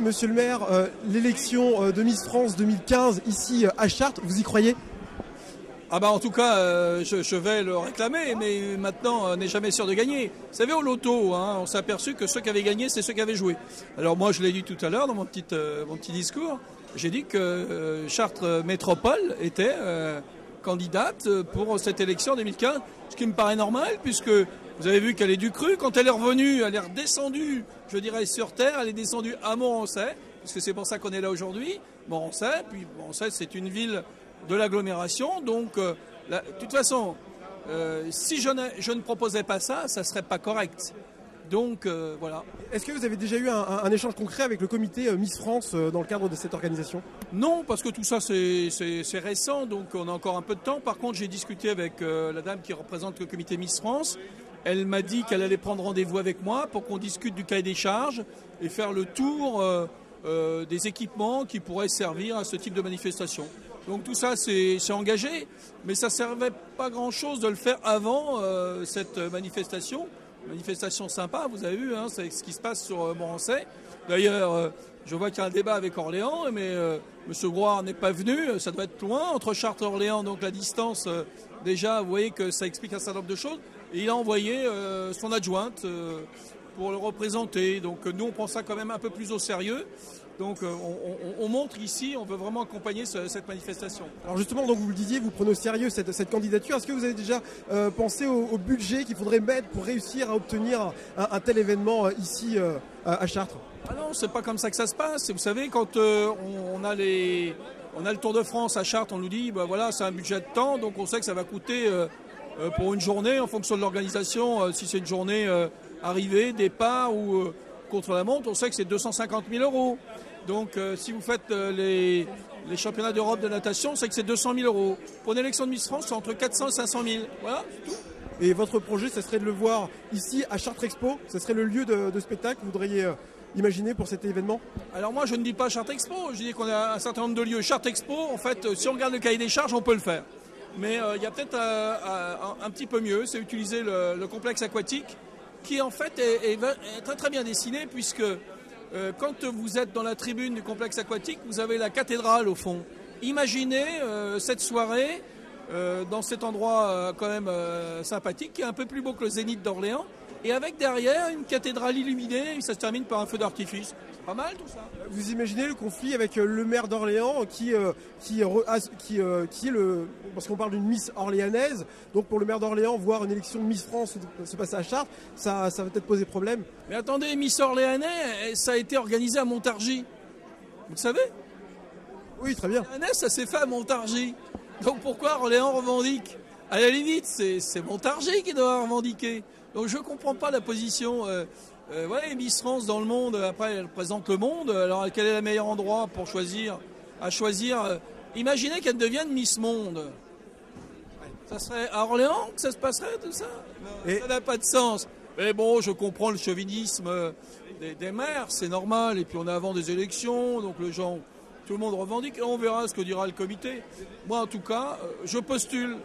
monsieur le maire, l'élection de Miss France 2015 ici à Chartres, vous y croyez? Ah bah en tout cas, je vais le réclamer, mais maintenant, on n'est jamais sûr de gagner. Vous savez, au loto, hein, on s'est aperçu que ceux qui avaient gagné, c'est ceux qui avaient joué. Alors moi, je l'ai dit tout à l'heure dans mon petit discours, j'ai dit que Chartres Métropole était candidate pour cette élection 2015, ce qui me paraît normal, puisque vous avez vu qu'elle est du cru. Quand elle est revenue, elle est redescendue, je dirais, sur terre, elle est descendue à Morancet, puisque c'est pour ça qu'on est là aujourd'hui. Morancet, puis Morancet, c'est une ville de l'agglomération, donc de toute façon, si je ne proposais pas ça, ça serait pas correct. Donc voilà. Est-ce que vous avez déjà eu un échange concret avec le comité Miss France dans le cadre de cette organisation? Non, parce que tout ça c'est récent, donc on a encore un peu de temps. Par contre, j'ai discuté avec la dame qui représente le comité Miss France. Elle m'a dit qu'elle allait prendre rendez-vous avec moi pour qu'on discute du cahier des charges et faire le tour des équipements qui pourraient servir à ce type de manifestation. Donc tout ça c'est engagé, mais ça ne servait pas grand-chose de le faire avant cette manifestation. Manifestation sympa, vous avez vu, hein, c'est ce qui se passe sur Morancet. D'ailleurs, je vois qu'il y a un débat avec Orléans, mais M. Grouard n'est pas venu, ça doit être loin, entre Chartres et Orléans, donc la distance, déjà, vous voyez que ça explique un certain nombre de choses. Et il a envoyé son adjointe pour le représenter. Donc nous, on prend ça quand même un peu plus au sérieux. Donc on montre ici, on veut vraiment accompagner cette manifestation. Alors justement, donc vous le disiez, vous prenez au sérieux cette candidature. Est-ce que vous avez déjà pensé au budget qu'il faudrait mettre pour réussir à obtenir un tel événement ici à Chartres? Ah non, c'est pas comme ça que ça se passe. Vous savez, quand on a le Tour de France à Chartres, on nous dit, bah voilà, c'est un budget de temps, donc on sait que ça va coûter pour une journée, en fonction de l'organisation, si c'est une journée arrivée, départ ou contre-la-montre, on sait que c'est 250 000 €. Donc si vous faites les championnats d'Europe de natation, c'est que c'est 200 000 €. Pour une élection de Miss France, c'est entre 400 et 500 000. Voilà, c'est tout. Et votre projet, ce serait de le voir ici à Chartres Expo? Ce serait le lieu de spectacle que vous voudriez imaginer pour cet événement? Alors moi, je ne dis pas Chartres Expo, je dis qu'on a un certain nombre de lieux. Chartres Expo, en fait, si on regarde le cahier des charges, on peut le faire. Mais il y a peut-être un petit peu mieux, c'est utiliser le complexe aquatique, qui en fait est très très bien dessiné, puisque quand vous êtes dans la tribune du complexe aquatique, vous avez la cathédrale au fond. Imaginez cette soirée dans cet endroit quand même sympathique, qui est un peu plus beau que le Zénith d'Orléans, et avec derrière une cathédrale illuminée, et ça se termine par un feu d'artifice. C'est pas mal tout ça. Vous imaginez le conflit avec le maire d'Orléans qui est le... Parce qu'on parle d'une Miss orléanaise, donc pour le maire d'Orléans, voir une élection de Miss France se passer à Chartres, ça va peut-être poser problème. Mais attendez, Miss Orléanais, ça a été organisé à Montargis. Vous le savez? Oui, très bien. Orléanais, ça s'est fait à Montargis. Donc pourquoi Orléans revendique? À la limite, c'est Montargis qui doit revendiquer. Donc je ne comprends pas la position. Voilà, Miss France dans le monde, après elle représente le monde. Alors quel est le meilleur endroit pour choisir? Imaginez qu'elle devienne Miss Monde. Ça serait à Orléans que ça se passerait tout ça? Et ça n'a pas de sens. Mais bon, je comprends le chauvinisme des maires, c'est normal. Et puis on est avant des élections, donc tout le monde revendique. Et on verra ce que dira le comité. Moi en tout cas, je postule.